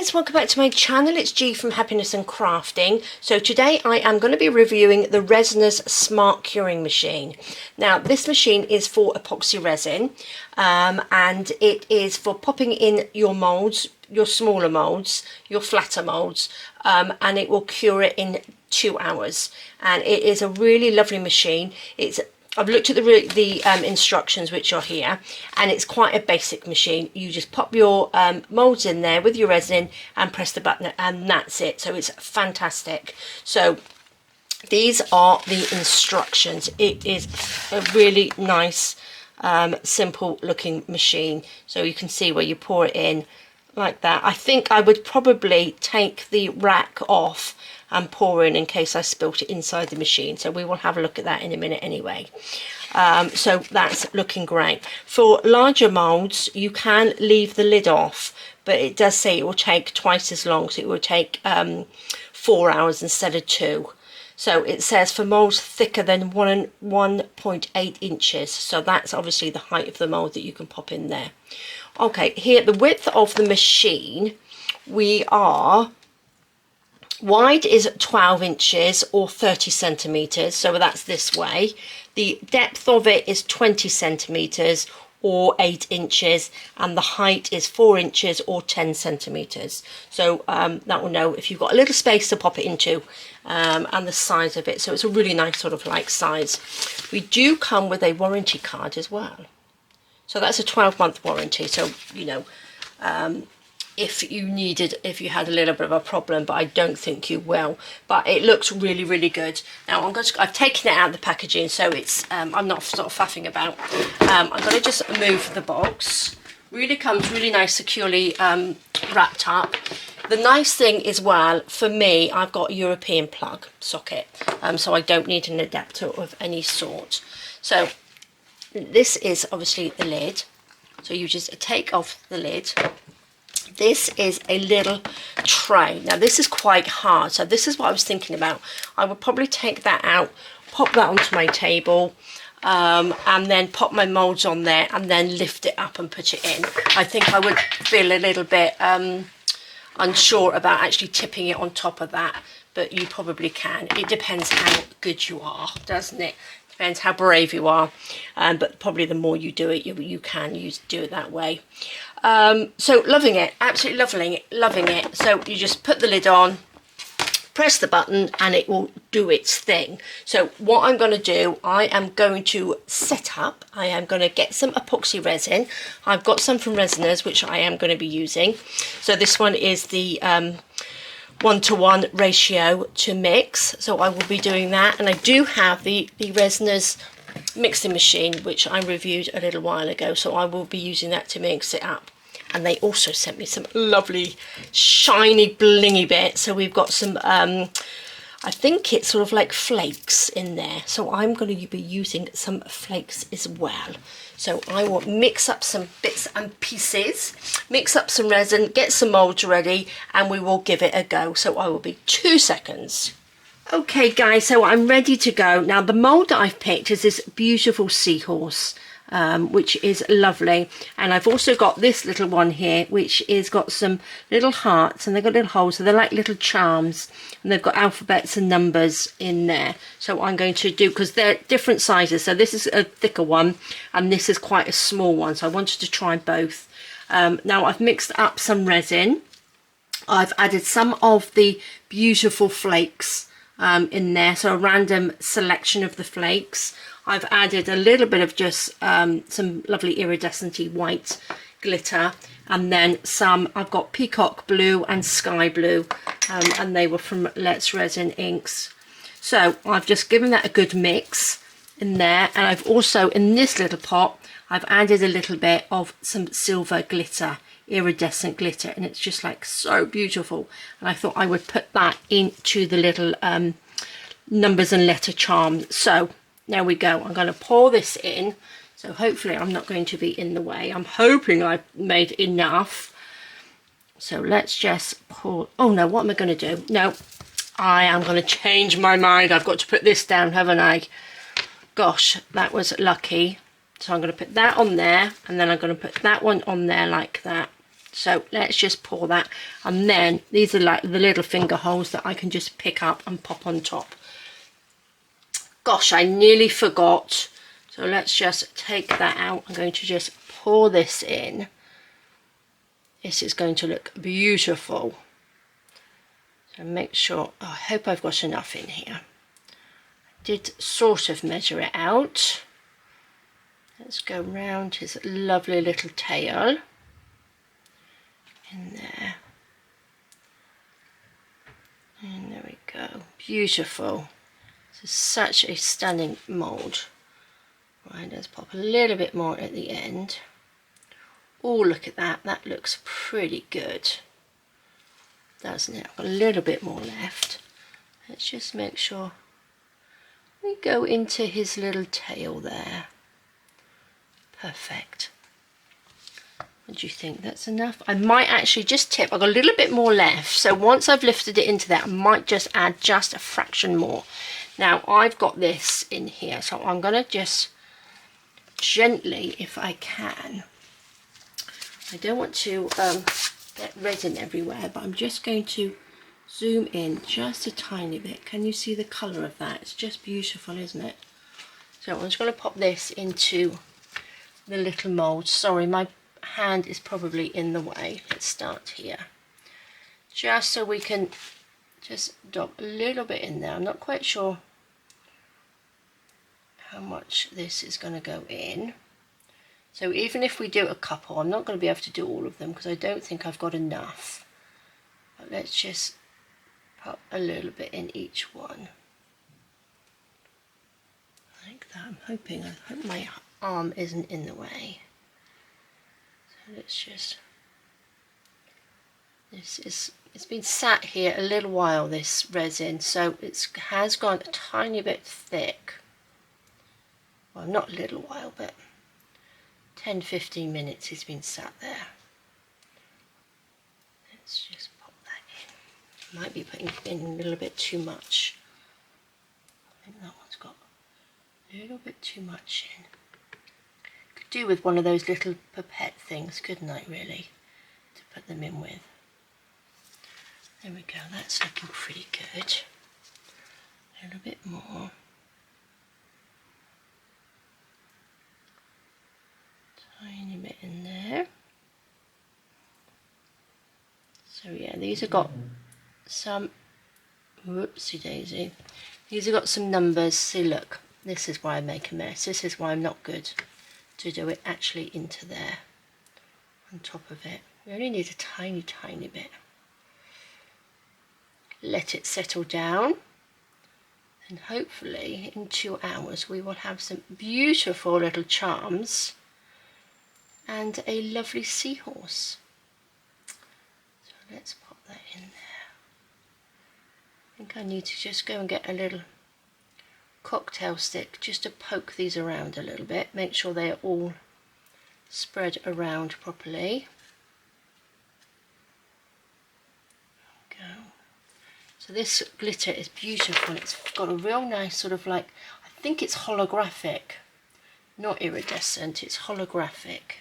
guys, welcome back to my channel. It's G from Happiness and Crafting. So today I am going to be reviewing the Resiners Smart Curing Machine. Now this machine is for epoxy resin and it is for popping in your moulds, your smaller moulds, your flatter moulds, and it will cure it in 2 hours. And it is a really lovely machine. I've looked at the instructions which are here, and it's quite a basic machine. You just pop your moulds in there with your resin and press the button, and that's it. So it's fantastic. So these are the instructions. It is a really nice, simple looking machine. So you can see where you pour it in like that. I think I would probably take the rack off and pour in case I spilt it inside the machine. So we will have a look at that in a minute anyway. So that's looking great. For larger moulds, you can leave the lid off, but it does say it will take twice as long. So it will take 4 hours instead of 2. So it says for moulds thicker than 1.8 inches. So that's obviously the height of the mould that you can pop in there. Okay, here the width of the machine, we are... wide is 12 inches or 30 centimeters, so that's this way. The depth of it is 20 centimeters or 8 inches, and the height is 4 inches or 10 centimeters. So that will know if you've got a little space to pop it into, and the size of it. So it's a really nice sort of like size. We do come with a warranty card as well. So that's a 12-month warranty. So, you know, if you had a little bit of a problem, but I don't think you will. But it looks really, really good. Now I've taken it out of the packaging, so it's I'm not sort of faffing about. I'm going to just move the box. Really comes really nice, securely wrapped up. The nice thing as well, for me, I've got a European plug socket, so I don't need an adapter of any sort. So this is obviously the lid. So you just take off the lid. This is a little tray. Now this is quite hard, so this is what I was thinking about. I would probably take that out, pop that onto my table, and then pop my moulds on there and then lift it up and put it in. I think I would feel a little bit unsure about actually tipping it on top of that, but you probably can. It depends how good you are, doesn't it? Depends how brave you are, but probably the more you do it, you can do it that way. So loving it, absolutely loving it. So you just put the lid on, press the button, and it will do its thing. So what I'm going to do, I am going to set up, I am going to get some epoxy resin. I've got some from Resiners, which I am going to be using. So this one is the 1-to-1 ratio to mix, so I will be doing that. And I do have the Resiners mixing machine, which I reviewed a little while ago, so I will be using that to mix it up. And they also sent me some lovely shiny blingy bits, so we've got some I think it's sort of like flakes in there, so I'm going to be using some flakes as well. So I will mix up some bits and pieces, mix up some resin, get some moulds ready, and we will give it a go. So I will be 2 seconds. Okay guys, so I'm ready to go. Now the mould that I've picked is this beautiful seahorse, which is lovely. And I've also got this little one here, which is got some little hearts, and they've got little holes, so they're like little charms, and they've got alphabets and numbers in there. So I'm going to do, because they're different sizes, so this is a thicker one and this is quite a small one, so I wanted to try both. Now I've mixed up some resin, I've added some of the beautiful flakes in there, so a random selection of the flakes. I've added a little bit of just some lovely iridescent-y white glitter, and then some, I've got peacock blue and sky blue, and they were from Let's Resin inks. So I've just given that a good mix in there, and I've also, in this little pot, I've added a little bit of some silver glitter, iridescent glitter, and it's just like so beautiful. And I thought I would put that into the little numbers and letter charm. So there we go. I'm going to pour this in, so hopefully I'm not going to be in the way. I'm hoping I've made enough. So let's just pour. Oh no, what am I going to do? No, I am going to change my mind. I've got to put this down, haven't I? Gosh, that was lucky. So I'm going to put that on there, and then I'm going to put that one on there like that. So let's just pour that, and then these are like the little finger holes that I can just pick up and pop on top. Gosh, I nearly forgot. So let's just take that out. I'm going to just pour this in. This is going to look beautiful. So make sure, oh, I hope I've got enough in here. I did sort of measure it out. Let's go round his lovely little tail. In there. And there we go. Beautiful. This is such a stunning mould. Right, let's pop a little bit more at the end. Oh, look at that. That looks pretty good, doesn't it? I've got a little bit more left. Let's just make sure we go into his little tail there. Perfect. What do you think? That's enough? I might actually just tip. I've got a little bit more left. So once I've lifted it into that, I might just add just a fraction more. Now I've got this in here. So I'm going to just gently, if I can. I don't want to get resin everywhere, but I'm just going to zoom in just a tiny bit. Can you see the colour of that? It's just beautiful, isn't it? So I'm just going to pop this into the little mould. Sorry, my hand is probably in the way. Let's start here. Just so we can just dot a little bit in there. I'm not quite sure how much this is going to go in. So even if we do a couple, I'm not going to be able to do all of them because I don't think I've got enough. But let's just pop a little bit in each one. Like that. I hope my arm isn't in the way. So let's just, it's been sat here a little while, this resin, so it has gone a tiny bit thick. Well, not a little while, but 10-15 minutes it's been sat there. Let's just pop that in. Might be putting in a little bit too much. I think that one's got a little bit too much in. Could do with one of those little pipette things, couldn't I, really, to put them in with. There we go, that's looking pretty good. A little bit more. Tiny bit in there. So yeah, these have got some, whoopsie daisy, these have got some numbers. See, look, this is why I make a mess. This is why I'm not good to do it actually into there on top of it. We only need a tiny bit. Let it settle down, and hopefully in 2 hours we will have some beautiful little charms and a lovely seahorse. So let's pop that in there. I think I need to just go and get a little cocktail stick just to poke these around a little bit, make sure they are all spread around properly. There we go. So this glitter is beautiful. It's got a real nice sort of like, I think it's holographic, not iridescent, it's holographic.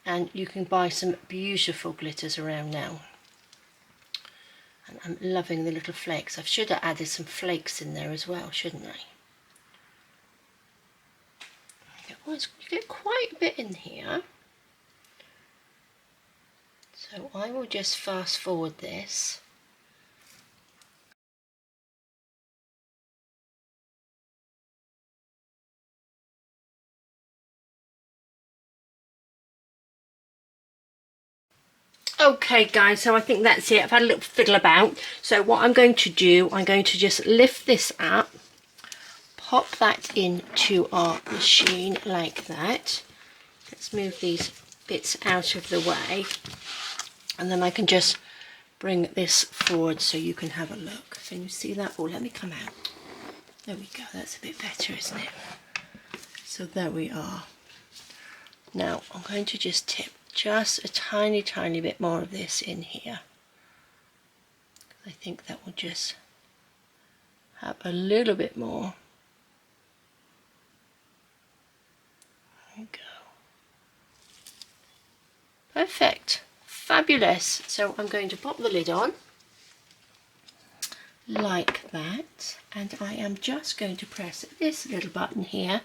And you can buy some beautiful glitters around now. And I'm loving the little flakes. I should have added some flakes in there as well, shouldn't I? You get quite a bit in here. So I will just fast forward this. Okay guys, so I think that's it. I've had a little fiddle about. So what I'm going to do, I'm going to just lift this up, pop that into our machine like that. Let's move these bits out of the way, and then I can just bring this forward so you can have a look. Can you see that? Oh, let me come out. There we go, that's a bit better, isn't it? So there we are. Now I'm going to just tip just a tiny bit more of this in here. I think that will just have a little bit more. There we go. Perfect. Fabulous. So I'm going to pop the lid on like that, and I am just going to press this little button here.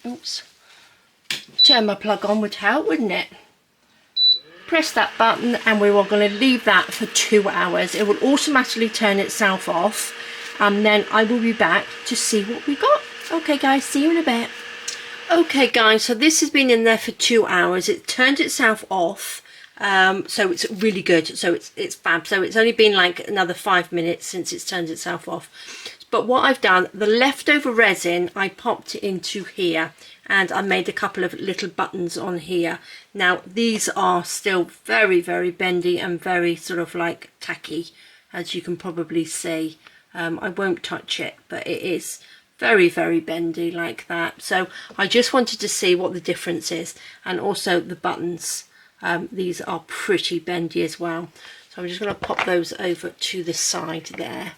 Oops. Turn my plug on would help, wouldn't it? Press that button and we are going to leave that for 2 hours. It will automatically turn itself off, and then I will be back to see what we got. Okay guys, see you in a bit. Okay guys, so this has been in there for 2 hours. It turned itself off. So it's really good. So it's fab. So it's only been like another 5 minutes since it's turned itself off. But what I've done, the leftover resin, I popped into here, and I made a couple of little buttons on here. Now these are still very, very bendy and very sort of like tacky, as you can probably see. I won't touch it, but it is very, very bendy like that. So I just wanted to see what the difference is, and also the buttons. These are pretty bendy as well. So I'm just going to pop those over to the side there.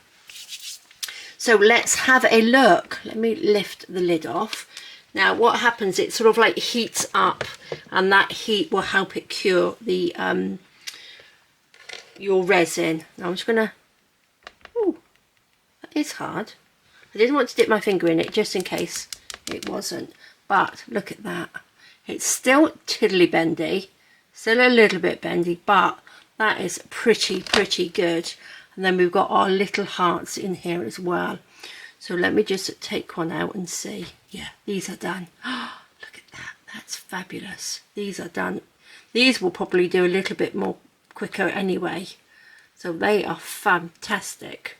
So let's have a look. Let me lift the lid off. Now what happens, it sort of like heats up, and that heat will help it cure the your resin. Now I'm just going to, oh, that is hard. I didn't want to dip my finger in it just in case it wasn't. But look at that. It's still tiddly bendy. Still a little bit bendy, but that is pretty good. And then we've got our little hearts in here as well. So let me just take one out and see. Yeah, these are done. Oh, look at that. That's fabulous. These are done. These will probably do a little bit more quicker anyway. So they are fantastic.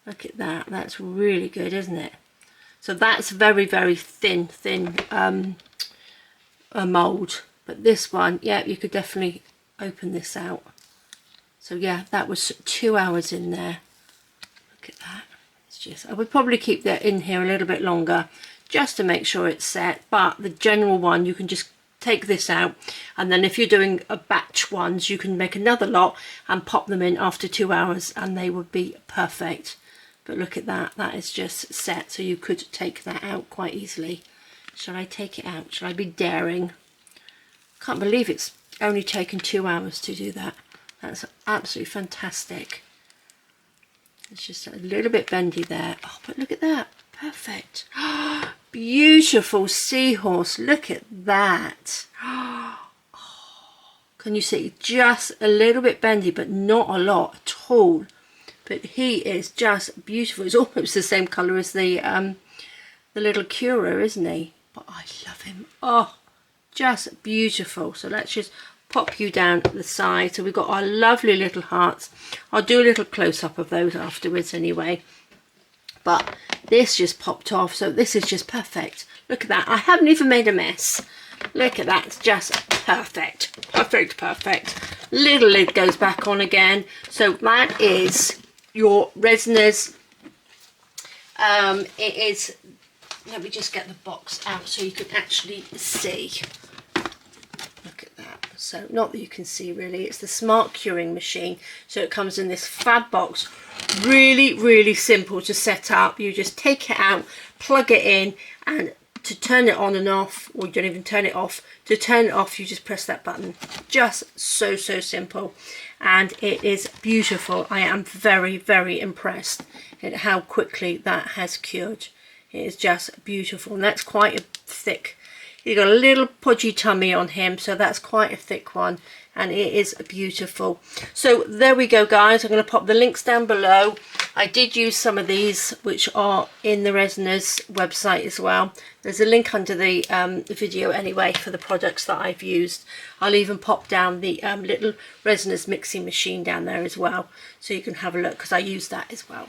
Look at that. That's really good, isn't it? So that's very, very thin mould. But this one, yeah, you could definitely open this out. So yeah, that was 2 hours in there. Look at that. It's just, I would probably keep that in here a little bit longer just to make sure it's set. But the general one, you can just take this out, and then if you're doing a batch ones, you can make another lot and pop them in after 2 hours, and they would be perfect. But look at that. That is just set, so you could take that out quite easily. Shall I take it out? Shall I be daring? Can't believe it's only taken 2 hours to do that. That's absolutely fantastic. It's just a little bit bendy there. Oh, but look at that. Perfect. Oh, beautiful seahorse. Look at that. Oh, can you see? Just a little bit bendy, but not a lot at all. But he is just beautiful. It's almost the same colour as the little Cura, isn't he? But I love him. Oh, just beautiful. So let's just pop you down at the side. So we've got our lovely little hearts. I'll do a little close-up of those afterwards anyway. But this just popped off, so this is just perfect. Look at that. I haven't even made a mess. Look at that. It's just perfect. Perfect. Little lid goes back on again. So that is your Resiners. It is, let me just get the box out so you can actually see. Look at that. So not that you can see really, it's the smart curing machine. So it comes in this fab box. Really simple to set up. You just take it out, plug it in, and to turn it on and off, or you don't even turn it off, to turn it off you just press that button. Just so simple, and it is beautiful. I am very impressed at how quickly that has cured. It is just beautiful, and that's quite a thick, he's got a little podgy tummy on him, so that's quite a thick one, and it is beautiful. So there we go guys, I'm going to pop the links down below. I did use some of these which are in the Resiners website as well. There's a link under the video anyway for the products that I've used. I'll even pop down the little Resiners mixing machine down there as well, so you can have a look, because I use that as well.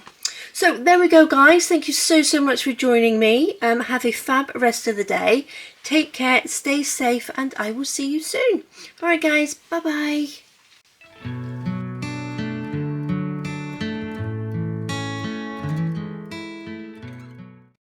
So there we go guys, thank you so much for joining me. Have a fab rest of the day. Take care, stay safe, and I will see you soon. Alright guys, bye bye.